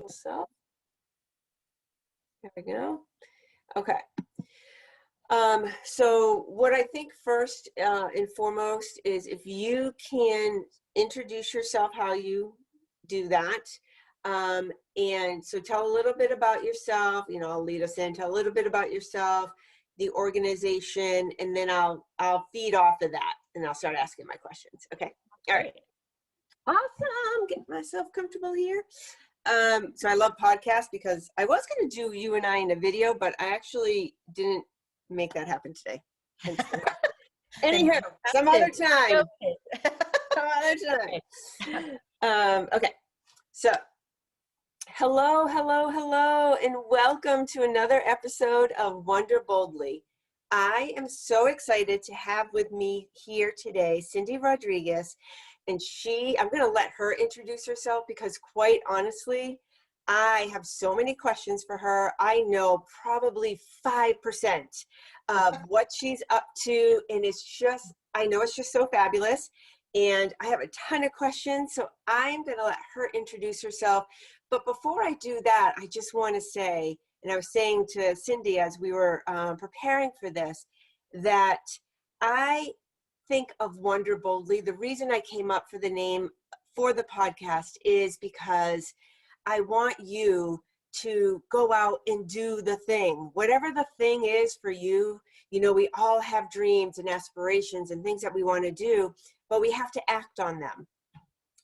So there we go. Okay. So what I think first and foremost is if you can introduce yourself, how you do that. And so tell a little bit about yourself, I'll lead us in, tell a little bit about yourself, the organization, and then I'll feed off of that and I'll start asking my questions. Okay. All right. Awesome. Get myself comfortable here. So I love podcasts because I was going to do you and I in a video, but I actually didn't make that happen today. Anyhow, some other time. Some other time. Okay. So hello, and welcome to another episode of Wonder Boldly. I am so excited to have with me here today Cindy Rodriguez. And I'm going to let her introduce herself because quite honestly, I have so many questions for her. I know probably 5% of what she's up to. And I know it's just so fabulous. And I have a ton of questions. So I'm going to let her introduce herself. But before I do that, I just want to say, and I was saying to Cindy as we were preparing for this, that I think of Wonder Boldly. The reason I came up for the name for the podcast is because I want you to go out and do the thing. Whatever the thing is for you, we all have dreams and aspirations and things that we want to do, but we have to act on them.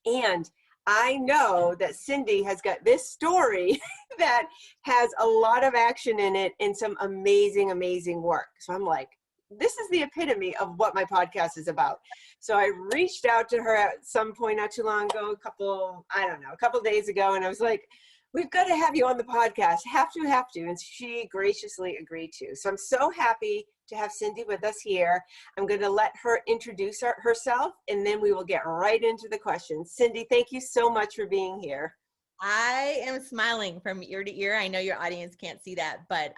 And I know that Cindy has got this story that has a lot of action in it and some amazing, amazing work. So I'm like, this is the epitome of what my podcast is about. So I reached out to her at some point not too long ago, a couple days ago, and I was like, we've got to have you on the podcast. Have to. And she graciously agreed to. So I'm so happy to have Cindy with us here. I'm going to let her introduce herself, and then we will get right into the questions. Cindy, thank you so much for being here. I am smiling from ear to ear. I know your audience can't see that, but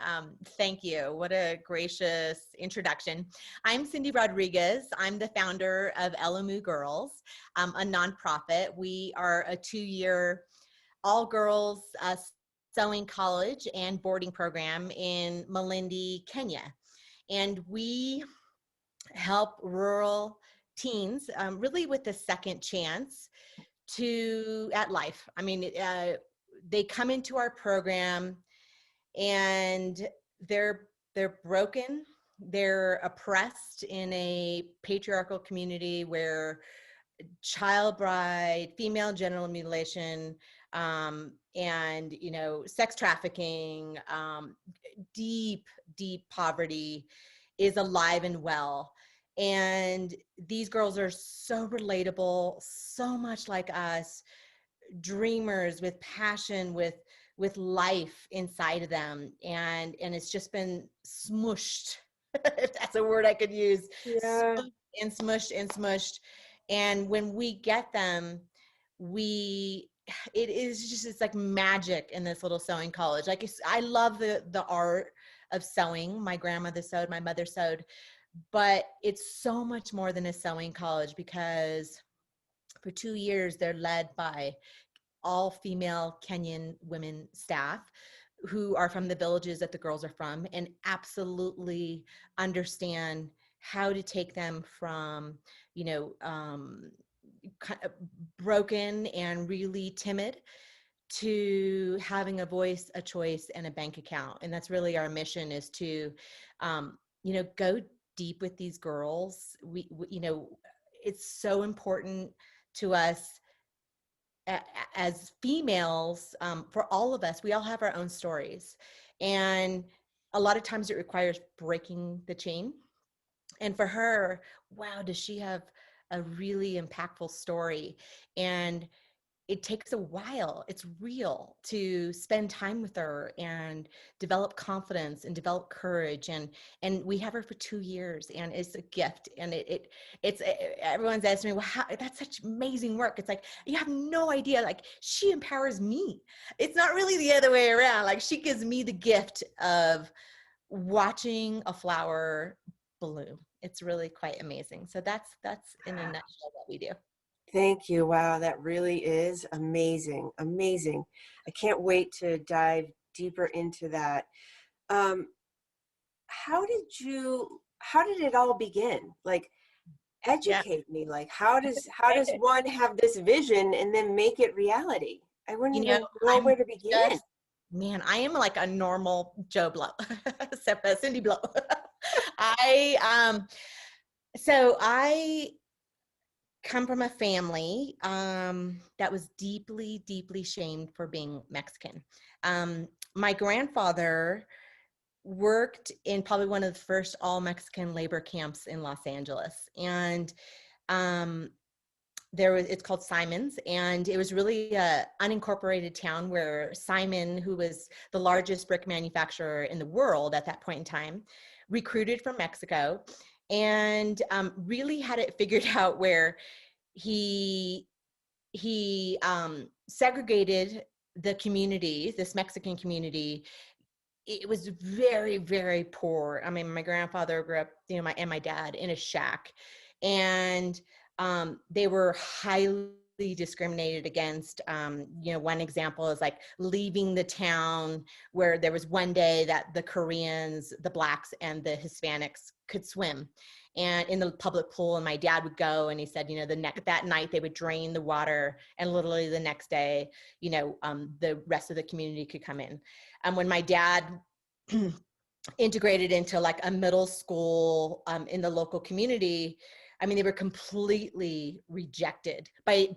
thank you. What a gracious introduction. I'm Cindy Rodriguez. I'm the founder of Elimu Girls, a nonprofit. We are a 2-year all-girls sewing college and boarding program in Malindi, Kenya. And we help rural teens really with a second chance at life. I mean, they come into our program and they're broken. They're oppressed in a patriarchal community where child bride, female genital mutilation, and sex trafficking, deep poverty is alive and well. And these girls are so relatable, so much like us, dreamers with passion, with life inside of them. And it's just been smushed, if that's a word I could use. Yeah. Smushed. And when we get them, it's like magic in this little sewing college. Like, I love the art of sewing. My grandmother sewed, my mother sewed. But it's so much more than a sewing college because for 2 years, they're led by all female Kenyan women staff who are from the villages that the girls are from and absolutely understand how to take them from, broken and really timid to having a voice, a choice, and a bank account. And that's really our mission, is to, go deep with these girls. We it's so important to us as females. For all of us, we all have our own stories, and a lot of times it requires breaking the chain. And for her, wow, does she have a really impactful story. And it takes a while. It's real to spend time with her and develop confidence and develop courage. And we have her for 2 years, and it's a gift. And everyone's asking me, well, that's such amazing work. It's like, you have no idea. Like, she empowers me. It's not really the other way around. Like, she gives me the gift of watching a flower bloom. It's really quite amazing. So that's in a nutshell what we do. Thank you. Wow, that really is amazing. Amazing. I can't wait to dive deeper into that. Um, how did it all begin? Like, Yeah. educate me. Like, how does one have this vision and then make it reality? I wouldn't You know, even know I'm where to begin. just, man, I am like a normal Joe Blow, except for Cindy Blow. I, so I come from a family that was deeply, deeply shamed for being Mexican. My grandfather worked in probably one of the first all Mexican labor camps in Los Angeles. And um, it's called Simon's, and it was really a unincorporated town where Simon, who was the largest brick manufacturer in the world at that point in time, recruited from Mexico and really had it figured out where he segregated the community, this Mexican community. It was very, very poor. I mean, my grandfather grew up, my dad in a shack, and they were highly discriminated against. One example is like leaving the town where there was one day that the Koreans, the Blacks, and the Hispanics could swim, and in the public pool. And my dad would go, and he said, that night they would drain the water, and literally the next day, the rest of the community could come in. When my dad integrated into like a middle school in the local community, I mean, they were completely rejected by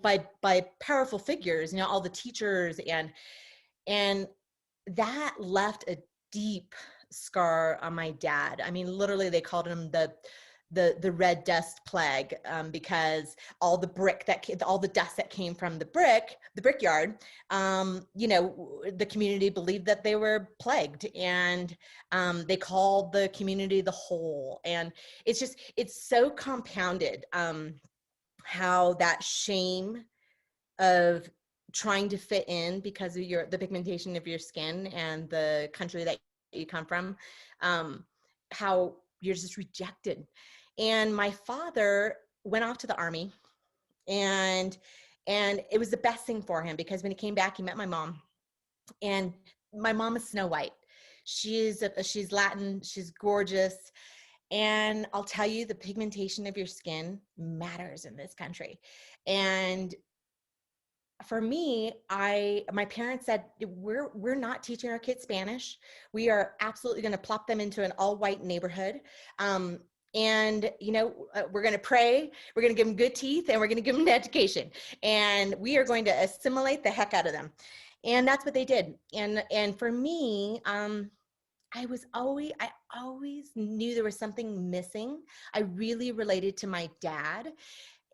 powerful figures, all the teachers, and that left a deep scar on my dad. I mean, literally, they called him the red dust plague, because all the dust that came from the brickyard, the community believed that they were plagued, and they called the community the hole. And it's so compounded, how that shame of trying to fit in because of the pigmentation of your skin and the country that you come from, how you're just rejected. And my father went off to the army, and it was the best thing for him, because when he came back, he met my mom, and my mom is Snow White. She's Latin, she's gorgeous. And I'll tell you, the pigmentation of your skin matters in this country. And for me, my parents said, we're not teaching our kids Spanish. We are absolutely going to plop them into an all-white neighborhood. And we're going to pray, we're going to give them good teeth, and we're going to give them an education, and we are going to assimilate the heck out of them. And that's what they did. And for me, I always knew there was something missing. I really related to my dad,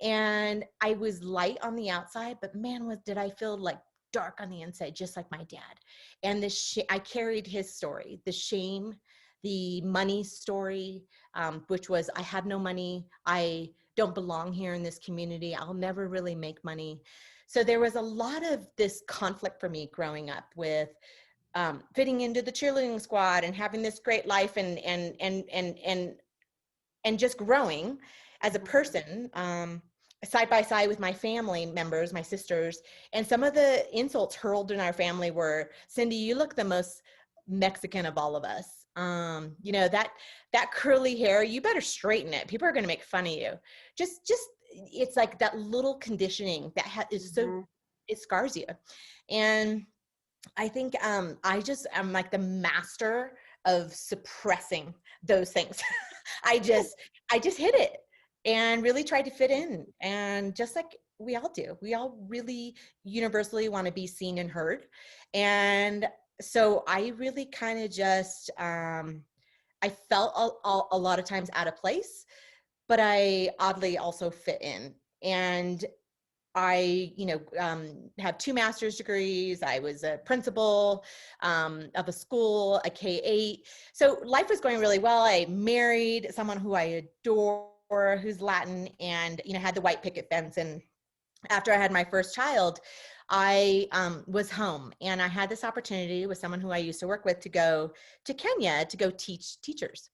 and I was light on the outside, but man, did I feel like dark on the inside, just like my dad. And I carried his story, the shame, the money story, which was, I have no money. I don't belong here in this community. I'll never really make money. So there was a lot of this conflict for me growing up with fitting into the cheerleading squad and having this great life, and just growing as a person, side by side with my family members, my sisters. And some of the insults hurled in our family were, Cindy, you look the most Mexican of all of us. That curly hair, you better straighten it. People are going to make fun of you. Just it's like that little conditioning that is so, it scars you. And I think I'm like the master of suppressing those things. I just hid it and really tried to fit in. And just like we all do, we all really universally want to be seen and heard. And so I really kind of just, I felt a lot of times out of place, but I oddly also fit in. And I, have 2 master's degrees. I was a principal of a school, a K-8. So life was going really well. I married someone who I adore, who's Latin, and, had the white picket fence. And after I had my first child, I was home, and I had this opportunity with someone who I used to work with to go to Kenya to go teach teachers.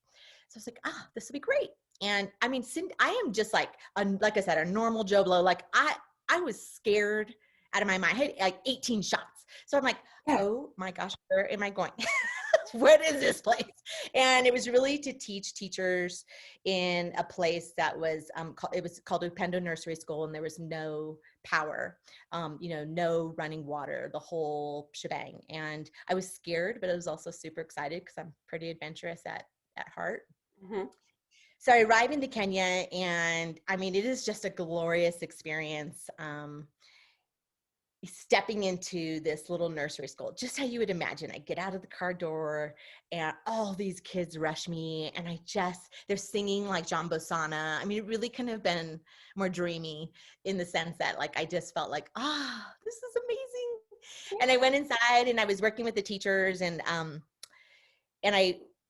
So I was like, this would be great. And I mean, I am just like I said, a normal Joe Blow. Like I was scared out of my mind. I had like 18 shots. So I'm like, Yeah. oh my gosh, where am I going? What is this place? And it was really to teach teachers in a place that was, it was called Upendo Nursery School, and there was no power, no running water, the whole shebang. And I was scared, but I was also super excited because I'm pretty adventurous at heart. Mm-hmm. So I arrived into Kenya, and I mean, it is just a glorious experience. Stepping into this little nursery school, just how you would imagine. I get out of the car door and all these kids rush me, and they're singing like John Bosana. I mean, it really couldn't have been more dreamy in the sense that like, I just felt like, this is amazing. And I went inside and I was working with the teachers, and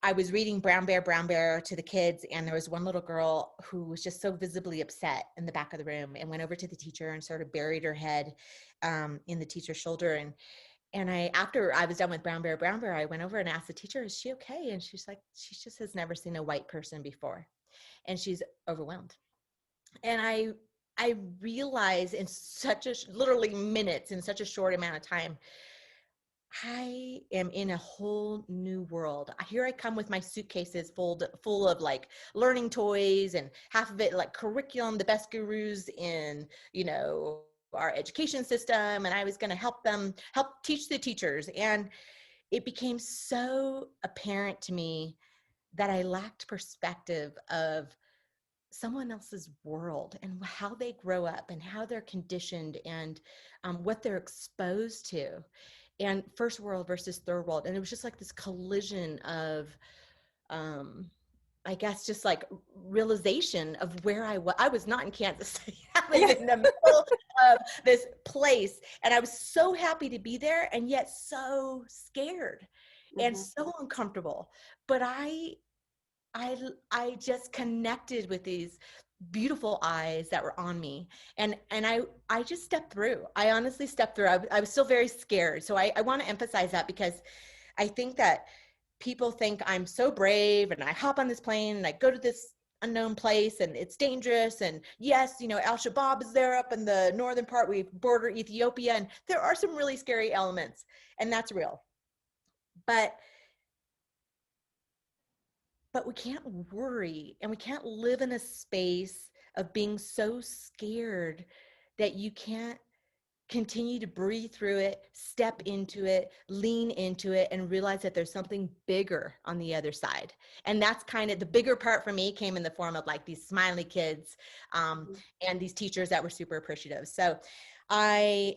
I was reading Brown Bear to the kids, and there was one little girl who was just so visibly upset in the back of the room, and went over to the teacher and sort of buried her head in the teacher's shoulder. And after I was done with Brown Bear, I went over and asked the teacher, is she okay? And she's like, she just has never seen a white person before, and she's overwhelmed. And I realized in literally minutes, in such a short amount of time, I am in a whole new world. Here I come with my suitcases full of like learning toys, and half of it like curriculum, the best gurus in, our education system. And I was going to help teach the teachers. And it became so apparent to me that I lacked perspective of someone else's world and how they grow up and how they're conditioned, and what they're exposed to, and first world versus third world. And it was just like this collision of, I guess, just like realization of where I was. I was not in Kansas City. I was Yeah. in the middle of this place, and I was so happy to be there, and yet so scared and Mm-hmm. so uncomfortable. But I just connected with these beautiful eyes that were on me, and I just stepped through. I honestly stepped through. I was still very scared. So I want to emphasize that, because I think that people think I'm so brave, and I hop on this plane and I go to this unknown place, and it's dangerous. And yes, Al-Shabaab is there up in the northern part. We border Ethiopia, and there are some really scary elements, and that's real. But we can't worry, and we can't live in a space of being so scared that you can't continue to breathe through it, step into it, lean into it, and realize that there's something bigger on the other side. And that's kind of the bigger part for me, came in the form of like these smiley kids, and these teachers that were super appreciative. So I,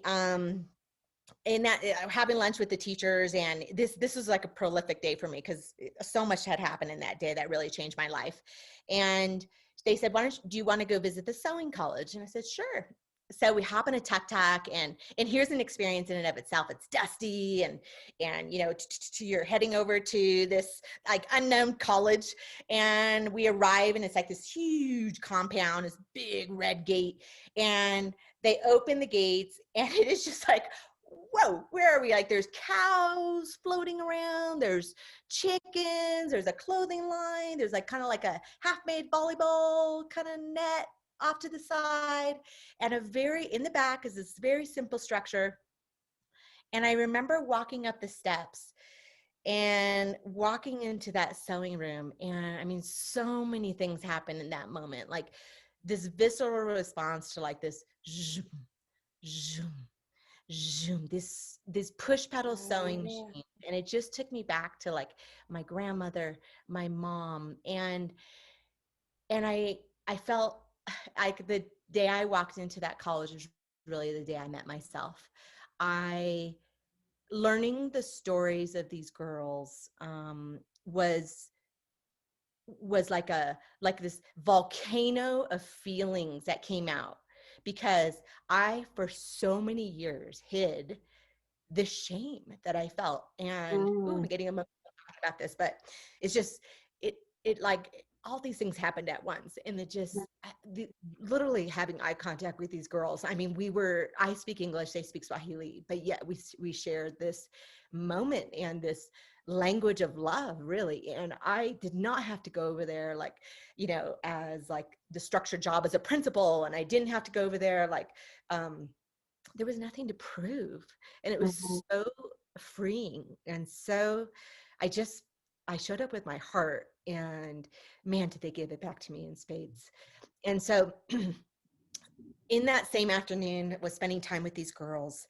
in that, having lunch with the teachers, and this was like a prolific day for me, because so much had happened in that day that really changed my life. And they said, do you want to go visit the sewing college? And I said, sure. So we hop in a tuk-tuk, and here's an experience in and of itself. It's dusty, and you're heading over to this like unknown college, and we arrive, and it's like this huge compound, this big red gate, and they open the gates, and it is just like, whoa, where are we? Like, there's cows floating around, there's chickens, there's a clothing line, there's like kind of like a half-made volleyball kind of net off to the side, and in the back is this very simple structure. And I remember walking up the steps and walking into that sewing room, and I mean, so many things happen in that moment, like this visceral response to like this zoom, zoom, zoom, this push pedal sewing machine. And it just took me back to like my grandmother, my mom, and I felt like the day I walked into that college was really the day I met myself. I Learning the stories of these girls was like this volcano of feelings that came out, because I for so many years hid the shame that I felt. And I'm getting emotional talking about this, but it's just it like all these things happened at once, and literally having eye contact with these girls. I mean, I speak English, they speak Swahili, but yet we shared this moment and this language of love, really. And I did not have to go over there like, as like the structured job as a principal, and I didn't have to go over there like, there was nothing to prove, and it was so freeing. And so I showed up with my heart, and man, did they give it back to me in spades. And so in that same afternoon, was spending time with these girls.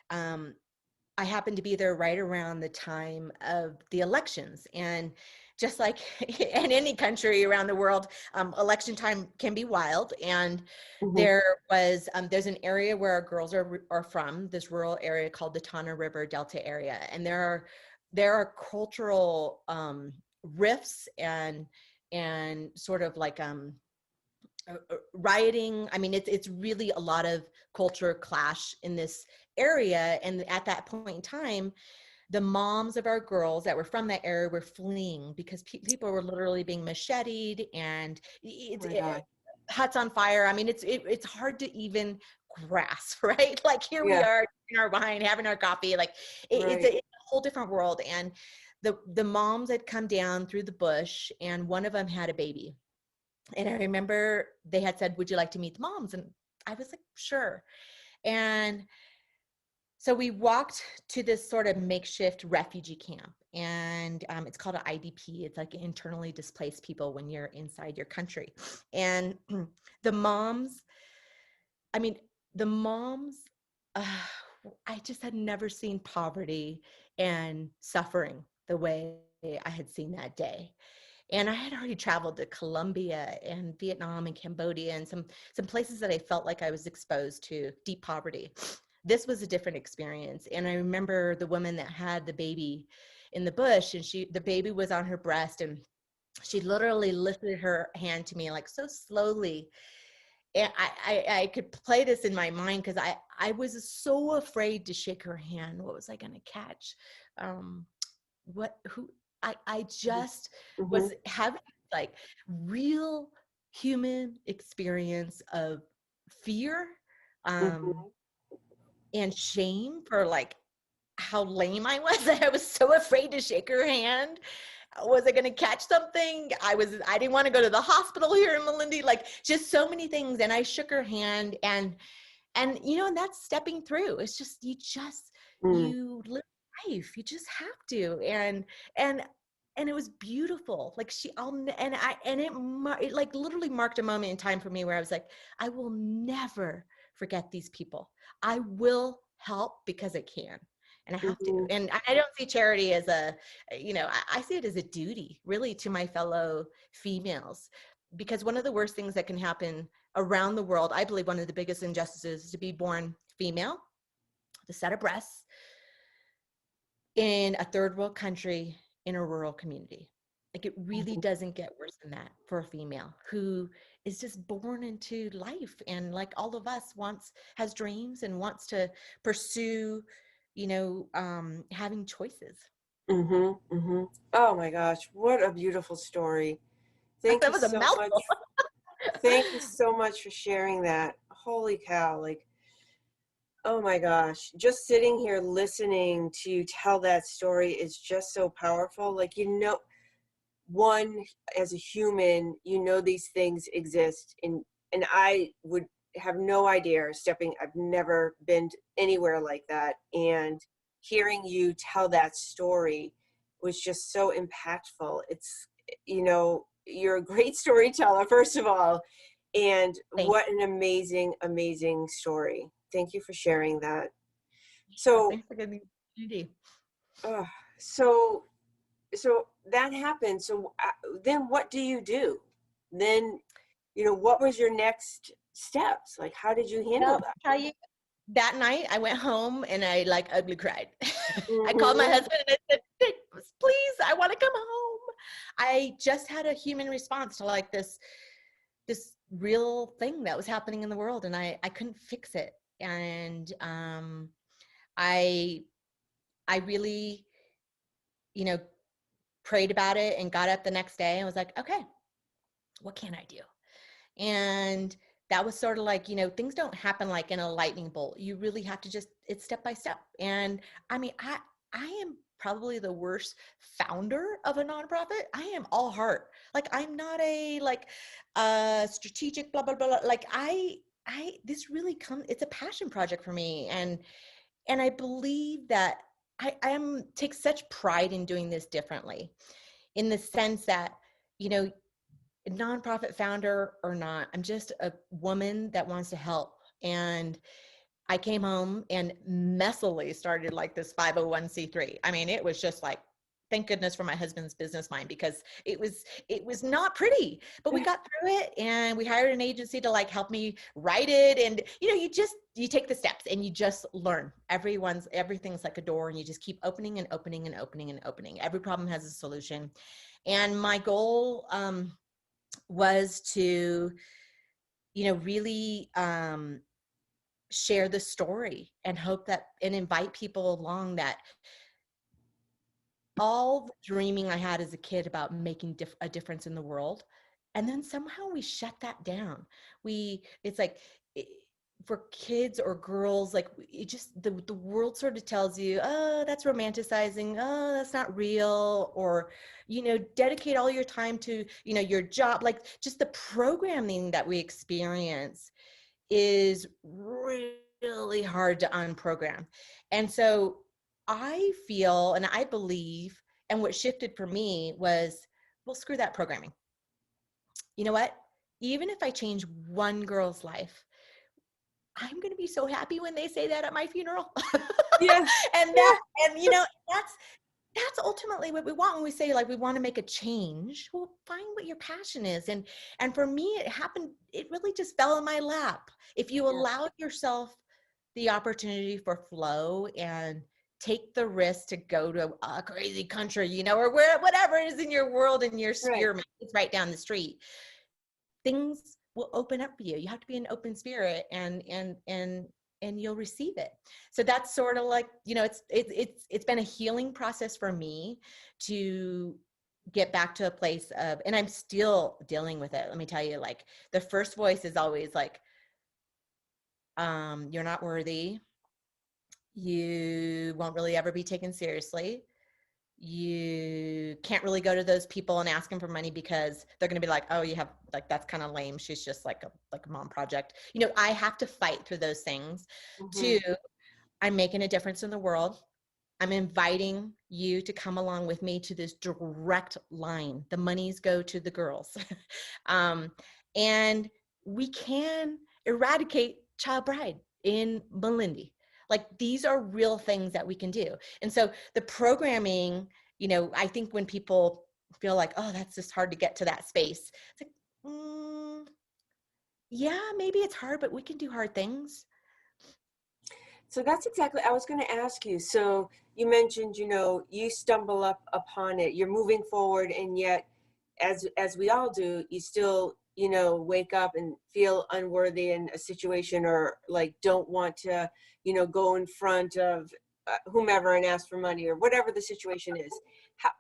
I happened to be there right around the time of the elections. And just like in any country around the world, election time can be wild. And there's an area where our girls are from, this rural area called the Tana River Delta area. And there are cultural rifts and sort of like rioting. I mean, it's really a lot of culture clash in this area. And at that point in time, the moms of our girls that were from that area were fleeing because people were literally being macheted, and huts on fire. I mean, it's hard to even grasp, right? Like here we are in our wine, having our coffee, like it's a whole different world. And the moms had come down through the bush, and one of them had a baby. And I remember they had said, "Would you like to meet the moms?" And I was like, "Sure." And so we walked to this sort of makeshift refugee camp, and it's called an IDP. It's like internally displaced people when you're inside your country. And the moms, I mean, the moms, I just had never seen poverty and suffering the way I had seen that day. And I had already traveled to Colombia and Vietnam and Cambodia and some places that I felt like I was exposed to deep poverty. This was a different experience. And I remember the woman that had the baby in the bush, and the baby was on her breast, and she literally lifted her hand to me like so slowly. And I could play this in my mind because I was so afraid to shake her hand. What was I going to catch? I just was having like real human experience of fear and shame for like how lame I was. I was so afraid to shake her hand. Was I going to catch something? I didn't want to go to the hospital here in Melindy, like just so many things. And I shook her hand, and and that's stepping through. It's just, you live life. You just have to. And it was beautiful. Like it like literally marked a moment in time for me where I was like, I will never forget these people. I will help because I can. And I have to. And I don't see charity as I see it as a duty really to my fellow females, because one of the worst things that can happen around the world, I believe one of the biggest injustices, is to be born female, the set of breasts, in a third world country, in a rural community. Like it really doesn't get worse than that for a female who is just born into life, and like all of us has dreams and wants to pursue, having choices. Oh my gosh, what a beautiful story. Thank That you was a so much. mouthful. Thank you so much for sharing that. Holy cow, like, oh my gosh, just sitting here listening to you tell that story is just so powerful. Like, one, as a human, these things exist, and I would have no idea I've never been anywhere like that. And hearing you tell that story was just so impactful. It's, you're a great storyteller, first of all. And what an amazing, amazing story. Thank you for sharing that. So, thanks for giving me the opportunity. So that happened. So then what do you do? Then, what was your next steps? Like, how did you handle that? I'll tell you, that night I went home and I like ugly cried. I called my husband and I said, please, I want to come home. I just had a human response to like this real thing that was happening in the world, and I couldn't fix it. And I really, prayed about it and got up the next day and was like, okay, what can I do? And that was sort of like, things don't happen like in a lightning bolt. You really have to it's step by step. And I mean, I am probably the worst founder of a nonprofit. I am all heart. Like, I'm not a strategic blah blah blah. Like, this really it's a passion project for me. And I believe that I am take such pride in doing this differently, in the sense that, you know, nonprofit founder or not, I'm just a woman that wants to help. And I came home and messily started like this 501c3. I mean, it was just like, thank goodness for my husband's business mind, because it was not pretty, but we got through it, and we hired an agency to like help me write it. And you take the steps and you just learn. Everything's like a door, and you just keep opening and opening and opening and opening. Every problem has a solution. And my goal was to, really share the story and hope that, and invite people along, that all the dreaming I had as a kid about making a difference in the world. And then somehow we shut that down. It's like, for kids or girls, like, it just, the world sort of tells you, oh, that's romanticizing. Oh, that's not real. Or, dedicate all your time to, your job. Like, just the programming that we experience is really hard to unprogram. And so I feel, and I believe, and what shifted for me was, well, screw that programming. You know what? Even if I change one girl's life, I'm going to be so happy when they say that at my funeral. Yeah. and that, and that's ultimately what we want when we say, like, we want to make a change. Well, find what your passion is. And for me, it really just fell in my lap. If you allow yourself the opportunity for flow and take the risk to go to a crazy country, or whatever it is in your world, in your sphere, Right. it's right down the street, things will open up for you. You have to be an open spirit, and you'll receive it. So that's sort of like, it's been a healing process for me to get back to a place of, and I'm still dealing with it. Let me tell you, like, the first voice is always like, you're not worthy. You won't really ever be taken seriously. You can't really go to those people and ask them for money, because they're going to be like, oh, you have, like, that's kind of lame. She's just like a mom project. I have to fight through those things. Mm-hmm. Two, I'm making a difference in the world. I'm inviting you to come along with me to this direct line. The monies go to the girls. And we can eradicate child bride in Malindi. Like, these are real things that we can do. And so the programming, I think when people feel like, oh, that's just hard to get to that space, it's like, yeah, maybe it's hard, but we can do hard things. So that's exactly, I was going to ask you. So you mentioned, you stumble upon it, you're moving forward, and yet, as we all do, you still, wake up and feel unworthy in a situation, or like don't want to, go in front of whomever and ask for money, or whatever the situation is.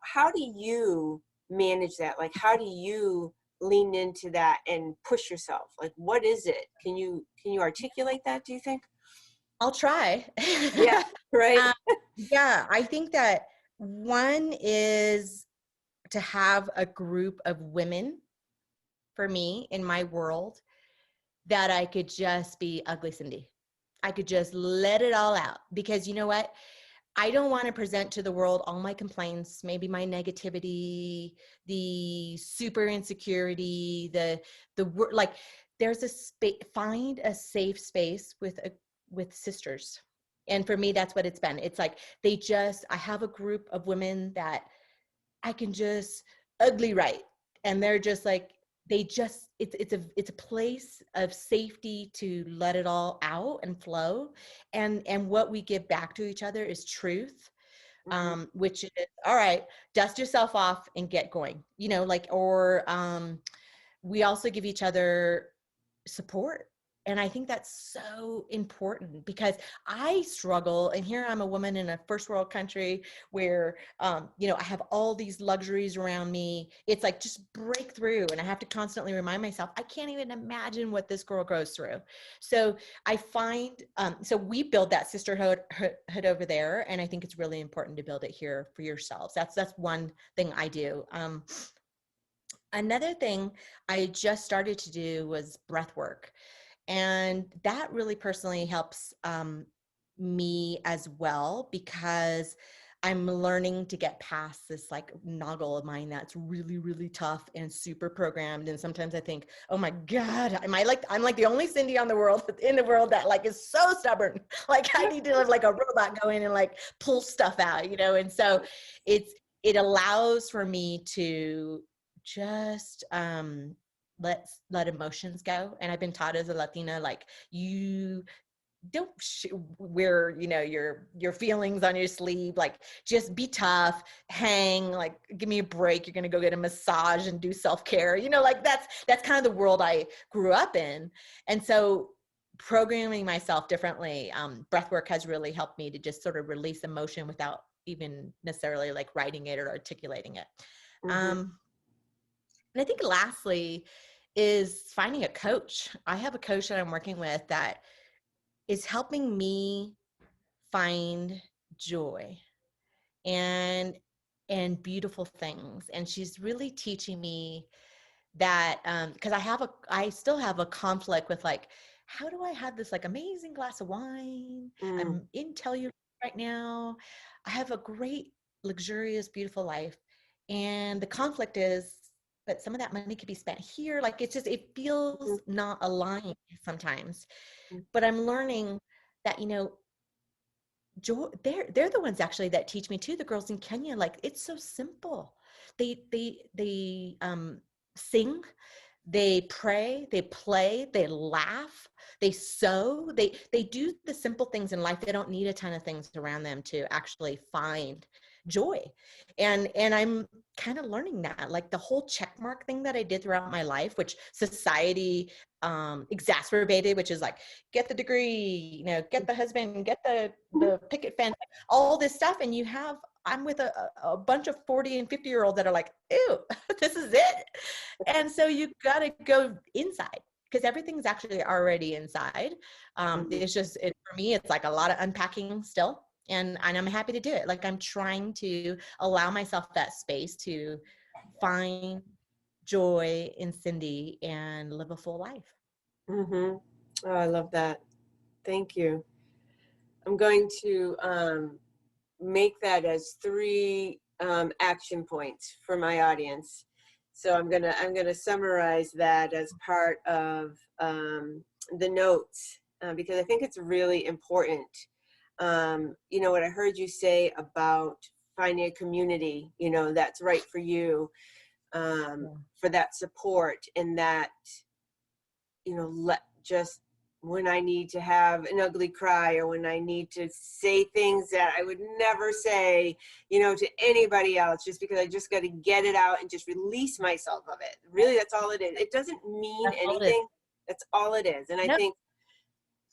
How do you manage that? Like, how do you lean into that and push yourself? Like, what is it? Can you articulate that, do you think? I'll try. Yeah, right. Yeah, I think that one is to have a group of women, for me, in my world, that I could just be ugly Cindy. I could just let it all out, because you know what? I don't want to present to the world all my complaints, maybe my negativity, the super insecurity, like, there's a space, find a safe space with sisters. And for me, that's what it's been. It's like, I have a group of women that I can just ugly right. And they're just like, it's a place of safety to let it all out and flow. And what we give back to each other is truth. Mm-hmm. Which is, all right, dust yourself off and get going, or we also give each other support. And I think that's so important because I struggle, and here I'm a woman in a first world country where, you know, I have all these luxuries around me. It's like just break through, and I have to constantly remind myself, I can't even imagine what this girl goes through. So I find, so we build that sisterhood over there, and I think it's really important to build it here for yourselves. That's one thing I do. Another thing I just started to do was breath work. And that really personally helps me as well, because I'm learning to get past this like noggle of mine that's really, really tough and super programmed. And sometimes I think, oh my God, I'm like the only Cindy on the world in the world that like is so stubborn. Like I need to live like a robot, go in and like pull stuff out, you know? And so it allows for me to just let emotions go. And I've been taught as a Latina, like you don't wear, you know, your feelings on your sleeve, like just be tough, hang, like give me a break, you're gonna go get a massage and do self-care, you know, like that's kind of the world I grew up in. And so programming myself differently, breath work has really helped me to just sort of release emotion without even necessarily like writing it or articulating it. Mm-hmm. And I think lastly is finding a coach. I have a coach that I'm working with that is helping me find joy and beautiful things. And she's really teaching me that, because I still have a conflict with like, how do I have this like amazing glass of wine? Mm. I'm in Telluride right now. I have a great, luxurious, beautiful life. And the conflict is that some of that money could be spent here. Like it's just, it feels not aligned sometimes. Mm-hmm. But I'm learning that, you know, joy, they're the ones actually that teach me too, the girls in Kenya. Like it's so simple. They sing, they pray, they play, they laugh, they sew, they do the simple things in life. They don't need a ton of things around them to actually find joy. And I'm kind of learning that, like the whole check mark thing that I did throughout my life, which society exacerbated, which is like get the degree, you know, get the husband, get the picket fence, all this stuff. And I'm with a bunch of 40 and 50-year-olds that are like, ew, this is it. And so you got to go inside, because everything's actually already inside. It's just, for me, it's like a lot of unpacking still. And I'm happy to do it. Like I'm trying to allow myself that space to find joy in Cindy and live a full life. Mm-hmm. Oh, I love that. Thank you. I'm going to make that as 3 action points for my audience. So I'm gonna summarize that as part of the notes, because I think it's really important. You know what I heard you say about finding a community, you know, that's right for you, for that support, and that, you know, let just when I need to have an ugly cry, or when I need to say things that I would never say, you know, to anybody else, just because I just got to get it out and just release myself of it. Really, that's all it is. It doesn't mean That's all it is. anything. That's all it is. And I Yep. think,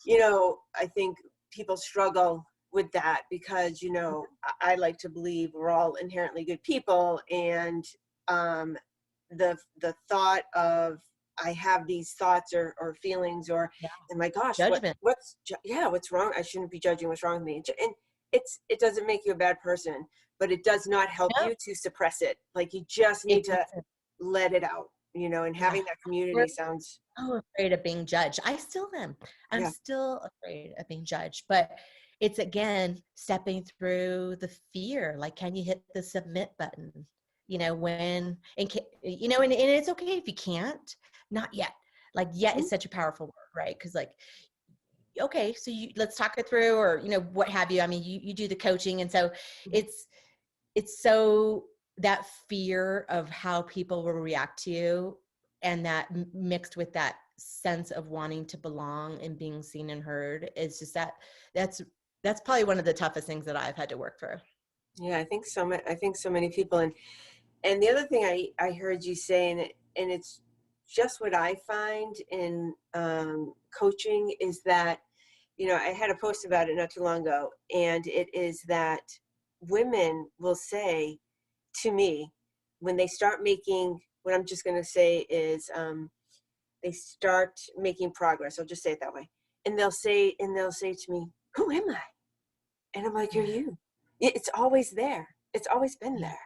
you know, I think people struggle with that because, you know, I like to believe we're all inherently good people. And the thought of, I have these thoughts or feelings, or, Yeah. and my gosh, Judgment. what's wrong? I shouldn't be judging what's wrong with me. And it doesn't make you a bad person, but it does not help No, you to suppress it. Like you just need it to doesn't. let it out, you know, and Yeah. having that We're community sounds, so afraid of being judged. I still am. I'm yeah. still afraid of being judged, but it's again stepping through the fear. Like, can you hit the submit button? You know, you know, and it's okay if you can't, not yet. Like, yet is such a powerful word, right? Because like, okay, so let's talk it through, or, you know, what have you. I mean, you do the coaching. And so it's so that fear of how people will react to you, and that mixed with that sense of wanting to belong and being seen and heard, is just that's probably one of the toughest things that I've had to work through. Yeah, I think so many people. And the other thing I heard you say, and it's just what I find in coaching is that, you know, I had a post about it not too long ago, and it is that women will say to me when they start making, what I'm just going to say is they start making progress. I'll just say it that way. And they'll say to me, "Who am I?" And I'm like, "You're Yeah. you. It's always there. It's always been Yeah. there."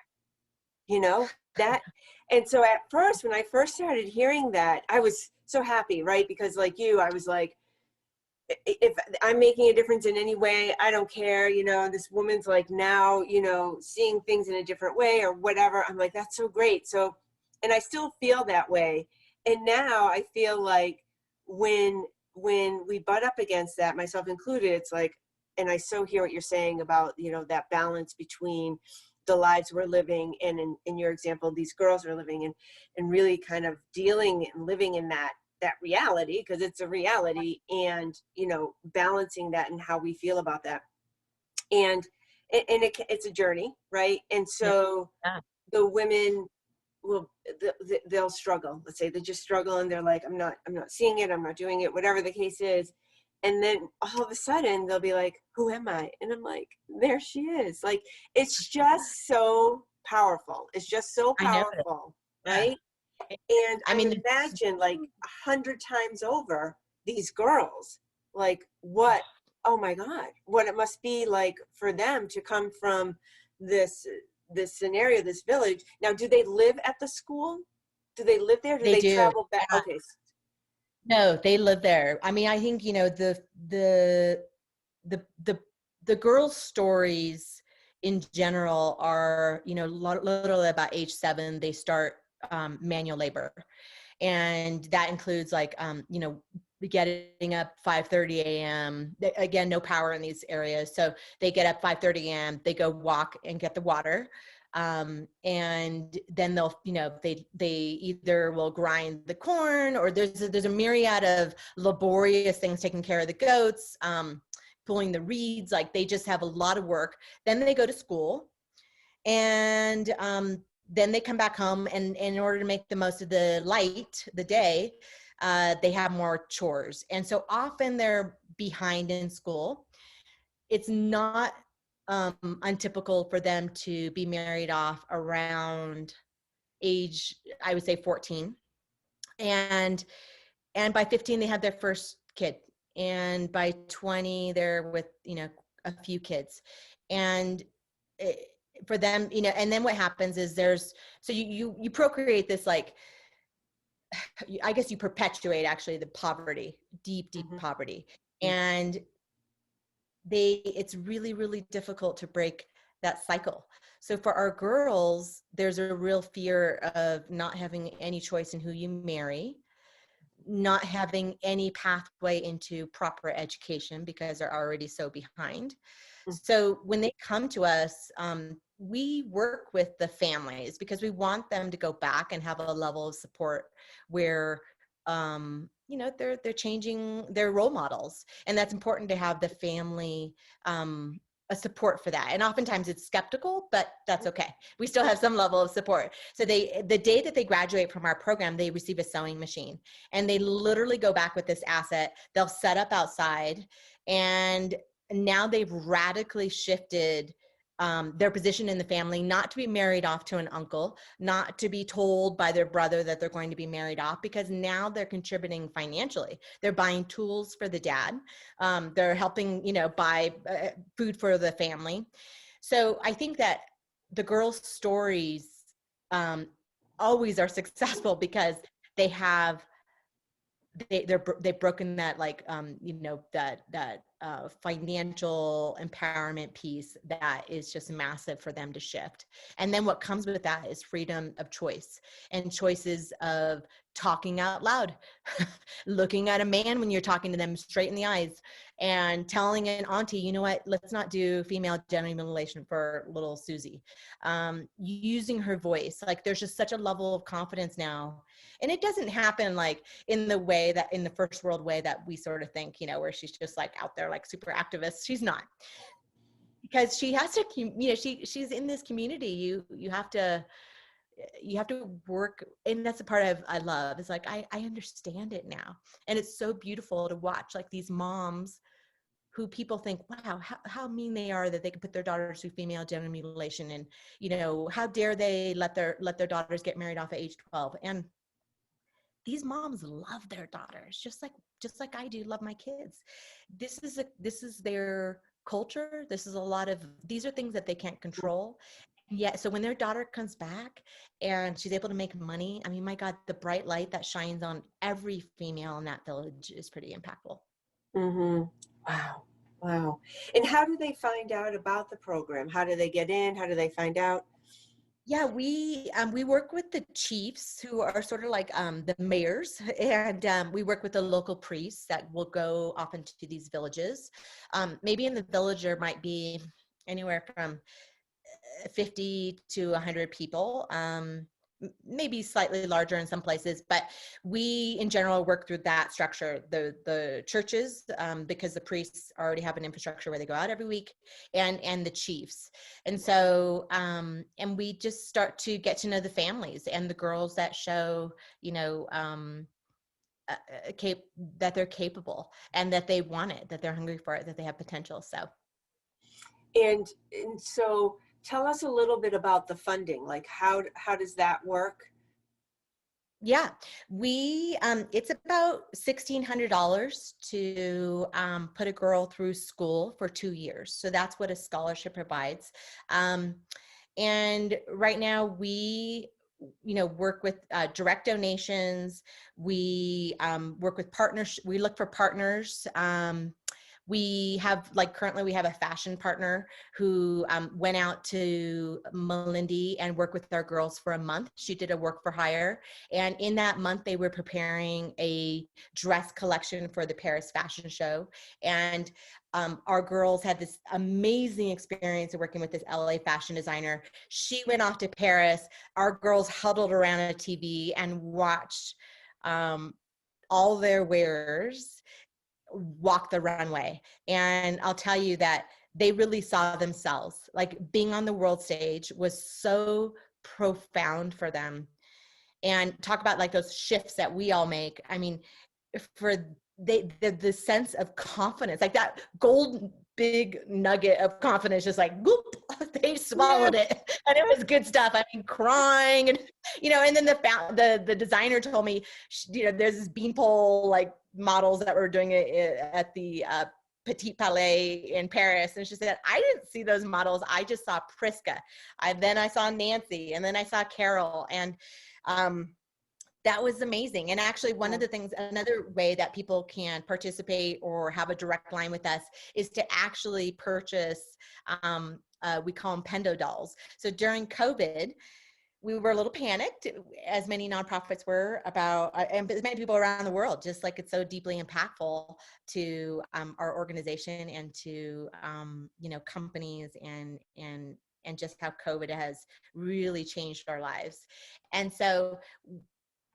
You know, that. And so at first, when I first started hearing that, I was so happy, right? Because like you, I was like, if I'm making a difference in any way, I don't care. You know, this woman's like now, you know, seeing things in a different way or whatever. I'm like, that's so great. So, and I still feel that way. And now I feel like when we butt up against that, myself included, it's like, and I so hear what you're saying about, you know, that balance between the lives we're living and in your example, these girls are living in, and really kind of dealing and living in that reality, because it's a reality, and you know, balancing that and how we feel about that, and it's a journey, right? And Yeah. so Yeah. the women will they'll struggle, let's say they just struggle, and they're like, I'm not seeing it, I'm not doing it, whatever the case is. And then all of a sudden they'll be like, who am I? And I'm like, there she is. Like, it's just so powerful, it's just so I know it. powerful, Yeah. right? And I I mean, imagine like 100 times over, these girls, like what, oh my God, what it must be like for them to come from this scenario, this village. Now, do they live at the school? Do they live there? Do they they do. travel back? Yeah. Okay. No, they live there. I mean, I think, you know, the the the girls' stories in general are, you know, literally about age 7 they start manual labor, and that includes like you know, getting up 5:30 a.m. Again, no power in these areas, so they get up 5:30 a.m. They go walk and get the water, and then they'll, you know, they either will grind the corn, or there's a myriad of laborious things, taking care of the goats, pulling the reeds. Like, they just have a lot of work. Then they go to school, and then they come back home, and in order to make the most of the day, they have more chores, and so often they're behind in school. It's not untypical for them to be married off around age, I would say 14, and by 15 they have their first kid, and by 20 they're with, you know, a few kids, and it, for them, you know, and then what happens is there's, so you procreate this, like, I guess you perpetuate actually the poverty, deep Mm-hmm. poverty, Mm-hmm. and it's really, really difficult to break that cycle. So for our girls, there's a real fear of not having any choice in who you marry, not having any pathway into proper education because they're already so behind. So when they come to us, we work with the families because we want them to go back and have a level of support where, you know, they're changing their role models, and that's important to have the family a support for that. And oftentimes it's skeptical, but that's okay. We still have some level of support. So the day that they graduate from our program, they receive a sewing machine, and they literally go back with this asset. They'll set up outside, and now they've radically shifted their position in the family, not to be married off to an uncle, not to be told by their brother that they're going to be married off, because now they're contributing financially. They're buying tools for the dad. They're helping, you know, buy food for the family. So I think that the girls' stories always are successful because they have they've broken that, like, you know, that financial empowerment piece that is just massive for them to shift. And then what comes with that is freedom of choice, and choices of talking out loud, looking at a man when you're talking to them straight in the eyes, and telling an auntie, you know what, let's not do female genital mutilation for little Susie. Using her voice. Like, there's just such a level of confidence now, and it doesn't happen like in the way that, in the first world way that we sort of think, you know, where she's just like out there like super activist. She's not, because she has to, you know, she's in this community. You have to, you have to work, and that's the part I love. It's like, I understand it now. And it's so beautiful to watch like these moms who people think, wow, how mean they are that they can put their daughters through female genital mutilation. And, you know, how dare they let their daughters get married off at age 12. And these moms love their daughters, just like I do love my kids. This is their culture. This is a lot of, these are things that they can't control. Yeah. So when their daughter comes back and she's able to make money, I mean, my God, the bright light that shines on every female in that village is pretty impactful. Mm-hmm. Wow. Wow. And how do they find out about the program? How do they get in? How do they find out? Yeah, we work with the chiefs who are sort of like the mayors, and we work with the local priests that will go off into these villages. Maybe in the village there might be anywhere from 50 to 100 people, maybe slightly larger in some places, but we in general work through that structure, the churches, because the priests already have an infrastructure where they go out every week, and the chiefs. And so and we just start to get to know the families and the girls that show, you know, that they're capable and that they want it, that they're hungry for it, that they have potential. So And so tell us a little bit about the funding. Like how does that work? yeah, we it's about $1,600 to put a girl through school for 2 years. So that's what a scholarship provides. Um, and right now we, you know, work with direct donations. We work with partners. We look for partners. We have, like, currently we have a fashion partner who went out to Malindi and worked with our girls for a month. She did a work for hire. And in that month, they were preparing a dress collection for the Paris fashion show. And our girls had this amazing experience of working with this LA fashion designer. She went off to Paris. Our girls huddled around a TV and watched all their wearers walk the runway. And I'll tell you that they really saw themselves. Like, being on the world stage was so profound for them. And talk about like those shifts that we all make. I mean, for the sense of confidence, like that gold big nugget of confidence, just like whoop, they swallowed it, and it was good stuff. I mean, crying, and you know, and then the designer told me, you know, there's this beanpole like models that were doing it at the Petit Palais in Paris. And she said, I didn't see those models. I just saw Priska. Then I saw Nancy, and then I saw Carol. And that was amazing. And actually, one of the things, another way that people can participate or have a direct line with us is to actually purchase, we call them Pendo dolls. So during COVID, we were a little panicked, as many nonprofits were, about, and as many people around the world, just like it's so deeply impactful to our organization and to, you know, companies and just how COVID has really changed our lives. And so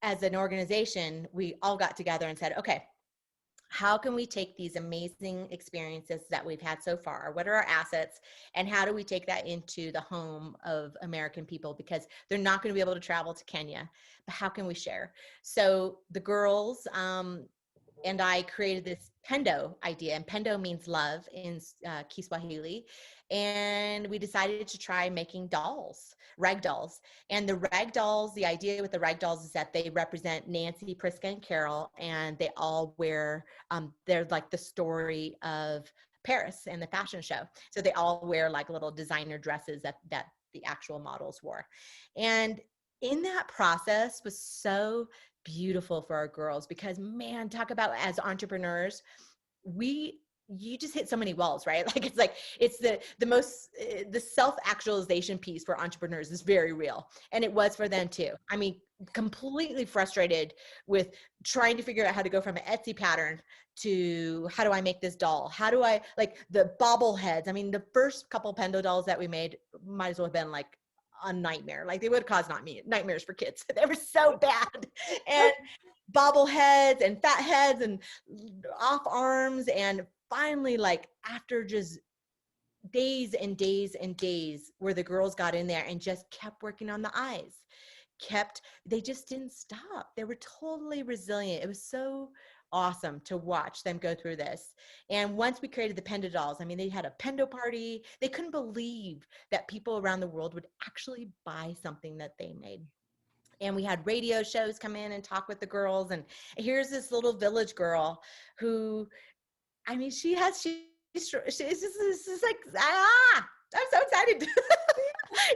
as an organization, we all got together and said, okay, how can we take these amazing experiences that we've had so far? What are our assets? And how do we take that into the home of American people? Because they're not going to be able to travel to Kenya, but how can we share? So the girls and I created this Pendo idea, and Pendo means love in Kiswahili. And we decided to try making dolls, rag dolls. And the rag dolls, the idea with the rag dolls is that they represent Nancy, Priska, and Carol, and they all wear, they're like the story of Paris and the fashion show. So they all wear like little designer dresses that the actual models wore. And in that process was so beautiful for our girls, because man, talk about, as entrepreneurs, you just hit so many walls, right? Like it's the most, the self-actualization piece for entrepreneurs is very real. And it was for them too. I mean, completely frustrated with trying to figure out how to go from an Etsy pattern to how do I make this doll? How do I, like, the bobbleheads? I mean, the first couple Pendo dolls that we made might as well have been like a nightmare. Like, they would cause nightmares for kids. They were so bad. And bobbleheads and fat heads and off arms. And finally, like, after just days and days and days, where the girls got in there and just kept working on the eyes, they just didn't stop. They were totally resilient. It was so awesome to watch them go through this. And once we created the Pendo dolls, I mean, they had a Pendo party. They couldn't believe that people around the world would actually buy something that they made. And we had radio shows come in and talk with the girls. And here's this little village girl who, I mean, she's just like, I'm so excited.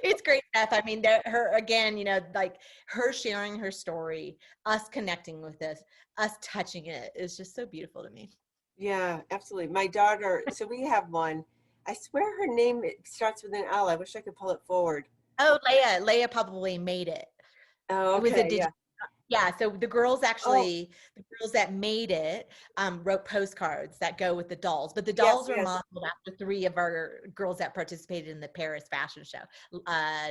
It's great stuff. I mean, her, again, you know, like her sharing her story, us connecting with this, us touching it is just so beautiful to me. Yeah, absolutely. My daughter, so we have one. I swear her name, it starts with an L. I wish I could pull it forward. Oh, Leia probably made it. Oh, It was a okay. digital. Yeah. Yeah, so the girls Oh, actually, the girls that made it wrote postcards that go with the dolls, but the yes, dolls are yes. modeled after three of our girls that participated in the Paris fashion show,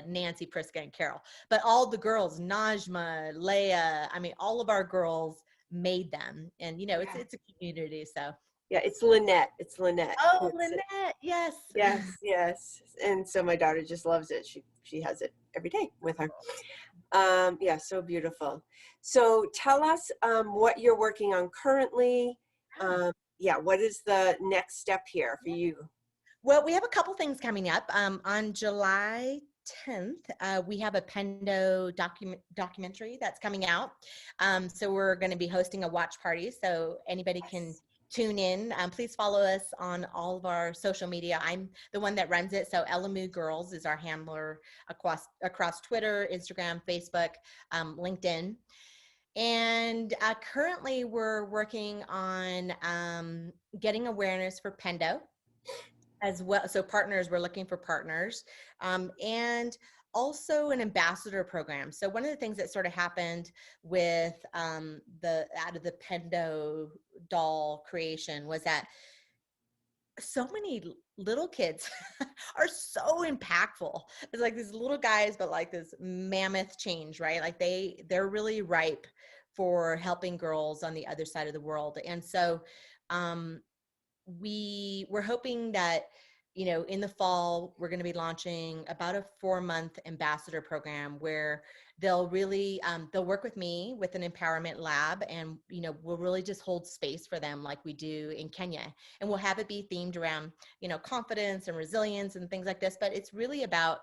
Nancy, Priska, and Carol. But all the girls, Najma, Leia, I mean, all of our girls made them, and you know, Yeah. it's a community. So, Yeah, it's Lynette. It's Lynette. oh, That's it. Lynette, yes. Yes, yes. And so my daughter just loves it. She has it every day with her. Yeah, so beautiful. So tell us what you're working on currently. Yeah, what is the next step here for you? Well, we have a couple things coming up. On July 10th, we have a Pendo documentary that's coming out. So we're going to be hosting a watch party, so anybody can Yes. tune in. Please follow us on all of our social media. I'm the one that runs it, so Elimu Girls is our handler across Twitter, Instagram, Facebook, LinkedIn. And currently, we're working on getting awareness for Pendo as well. So partners, we're looking for partners, and also an ambassador program. So one of the things that sort of happened with out of the Pendo doll creation was that so many little kids are so impactful. It's like these little guys, but like this mammoth change, right? Like they're really ripe for helping girls on the other side of the world. And so we're hoping that, you know, in the fall we're going to be launching about a 4-month ambassador program where they'll really they'll work with me with an empowerment lab, and you know, we'll really just hold space for them like we do in Kenya, and we'll have it be themed around, you know, confidence and resilience and things like this. But it's really about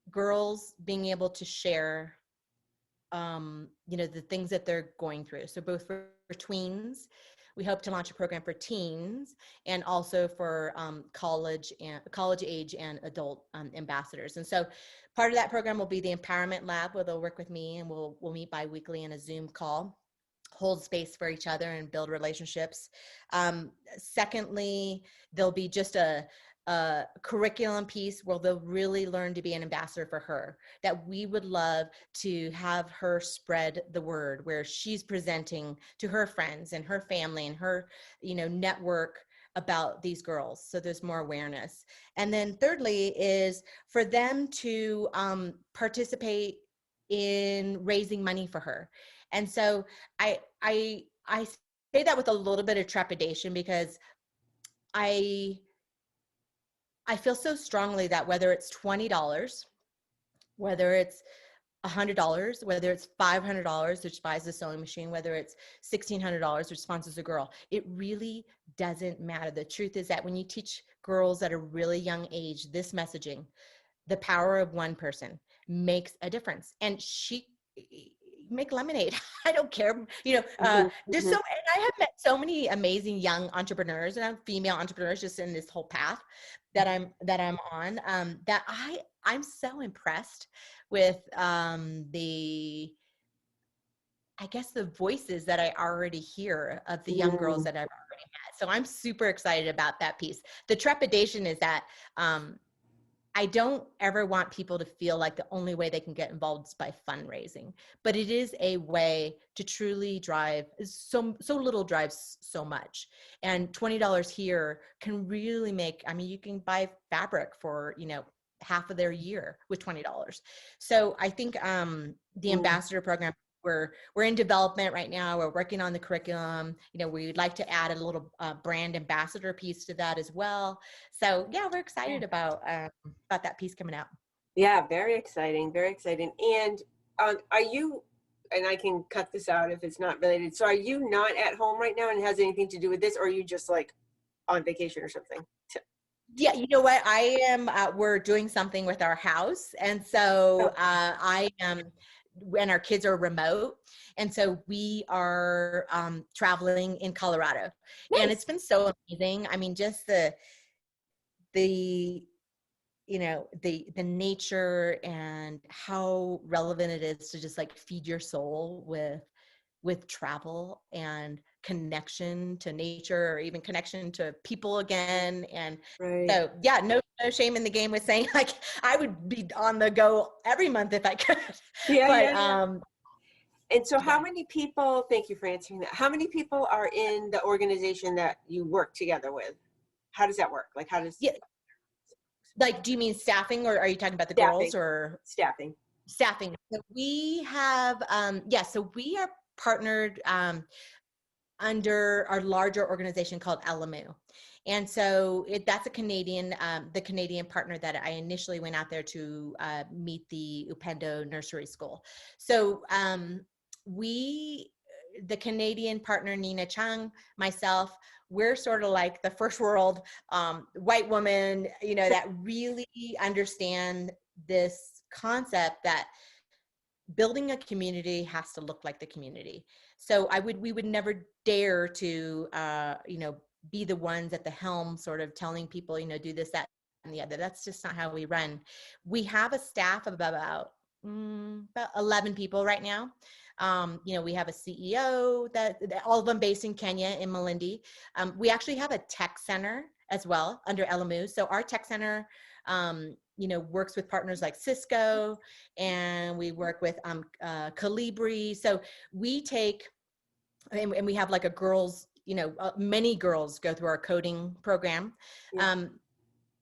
girls being able to share you know, the things that they're going through. So both for tweens, we hope to launch a program for teens, and also for college age and adult ambassadors. And so part of that program will be the Empowerment Lab, where they'll work with me, and we'll meet bi-weekly in a Zoom call, hold space for each other and build relationships. Secondly, there'll be just a curriculum piece where they'll really learn to be an ambassador for her, that we would love to have her spread the word, where she's presenting to her friends and her family and her, you know, network about these girls, so there's more awareness. And then thirdly is for them to participate in raising money for her. And so I say that with a little bit of trepidation, because I feel so strongly that whether it's $20, whether it's $100, whether it's $500, which buys the sewing machine, whether it's $1,600, which sponsors a girl, it really doesn't matter. The truth is that when you teach girls at a really young age this messaging, the power of one person makes a difference. And make lemonade. I don't care. You know, there's so, and I have met so many amazing young entrepreneurs and female entrepreneurs just in this whole path that I'm on, that I'm so impressed with I guess the voices that I already hear of the young girls that I've already met. So I'm super excited about that piece. The trepidation is that I don't ever want people to feel like the only way they can get involved is by fundraising, but it is a way to truly drive. So little drives so much, and $20 here can really make, I mean, you can buy fabric for, you know, half of their year with $20. So I think the ambassador program, we're in development right now. We're working on the curriculum. You know, we'd like to add a little brand ambassador piece to that as well. So yeah, we're excited about that piece coming out. Yeah, very exciting, very exciting. And are you, and I can cut this out if it's not related. So are you not at home right now and it has anything to do with this, or are you just like on vacation or something? Yeah, you know what? I am, we're doing something with our house. And so I am, when our kids are remote. And so we are traveling in Colorado. And Nice. it's been so amazing. I mean, just the the nature and how relevant it is to just like feed your soul with travel and connection to nature, or even connection to people again. And Right. so, yeah, no shame in the game with saying like I would be on the go every month if I could. Yeah, But yeah, yeah. And so how yeah. many people, thank you for answering that. How many people are in the organization that you work together with? How does that work? Like how does Yeah, like, do you mean staffing, or are you talking about the staffing, girls or staffing? staffing? So we have, so we are partnered under our larger organization called Elimu. And so that's a Canadian, the Canadian partner that I initially went out there to meet the Upendo Nursery School. So the Canadian partner, Nina Chung, myself, we're sort of like the first world white woman, that really understand this concept that building a community has to look like the community. So we would never dare to, be the ones at the helm sort of telling people, do this, that, and the other. That's just not how we run. We have a staff of about 11 people right now. We have a CEO that all of them based in Kenya, in Malindi. We actually have a tech center as well under Elimu. So our tech center, works with partners like Cisco, and we work with Calibri. So we take, and we have like a girls, many girls go through our coding program. Yeah.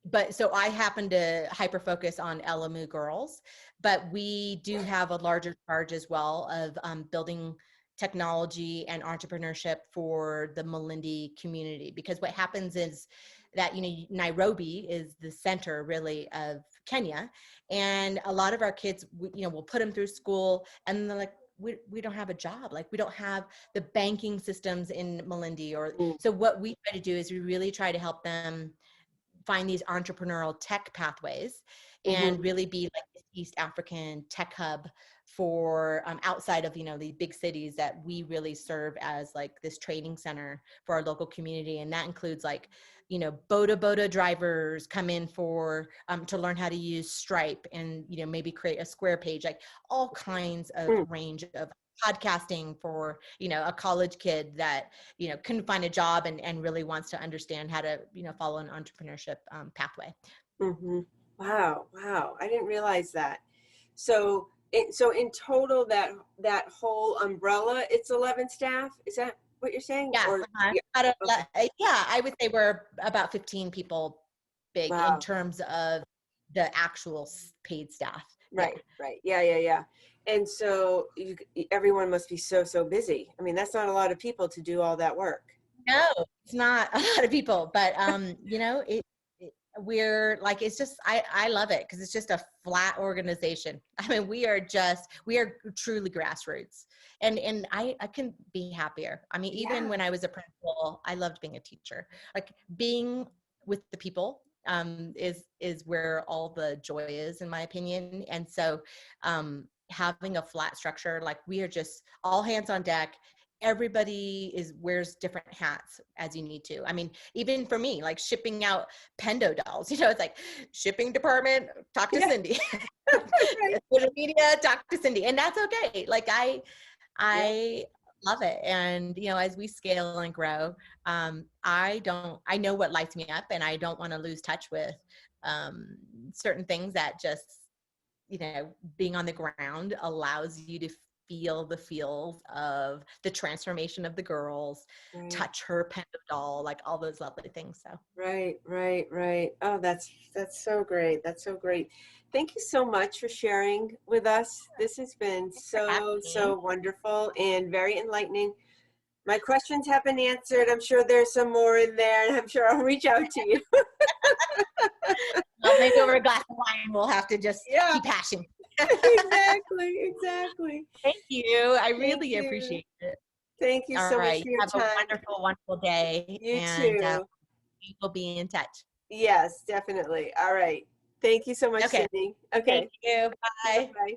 But so I happen to hyper focus on Elimu Girls, but we do have a larger charge as well of building technology and entrepreneurship for the Malindi community. Because what happens is that, Nairobi is the center really of Kenya. And a lot of our kids, we'll put them through school and they're like, we don't have a job. Like we don't have the banking systems in Malindi. So what we try to do is we really try to help them find these entrepreneurial tech pathways and really be like this East African tech hub for outside of, the big cities, that we really serve as like this training center for our local community. And that includes like, boda drivers come in for, to learn how to use Stripe and, maybe create a Square page, like all kinds of range of podcasting for, a college kid that, couldn't find a job and really wants to understand how to, follow an entrepreneurship pathway. Wow. I didn't realize that. So in total, that whole umbrella, it's 11 staff. Is that what you're saying? Yeah. Or I would say we're about 15 people big in wow. terms of the actual paid staff. Right. Yeah. And so everyone must be so busy. I mean, that's not a lot of people to do all that work. No, it's not a lot of people, but we're like, it's just, I love it because it's just a flat organization. I mean, we are truly grassroots, and I couldn't be happier. I mean, even when I was a principal, I loved being a teacher. Like being with the people is where all the joy is, in my opinion. And so having a flat structure, like we are just all hands on deck. Everybody wears different hats as you need to. I mean, even for me, like shipping out Pendo dolls, it's like shipping department, talk to Cindy. Social media, talk to Cindy. And that's okay. Like I love it. And, as we scale and grow, I know what lights me up, and I don't want to lose touch with certain things that just, being on the ground allows you to feel the feels of the transformation of the girls, touch her Pendo doll, like all those lovely things. So right. Oh, that's so great. That's so great. Thank you so much for sharing with us. This has been so wonderful and very enlightening. My questions have been answered. I'm sure there's some more in there, and I'm sure I'll reach out to you. Well, maybe over a glass of wine, we'll have to just keep hashing. Exactly, exactly. Thank you. I Thank really you. appreciate it. Thank you All so much right. for You your have a time. wonderful, wonderful day, You and too. we will be in touch. Yes, definitely. All right. Thank you so much, Okay. Cindy. Thank Okay. you. Bye. Bye-bye.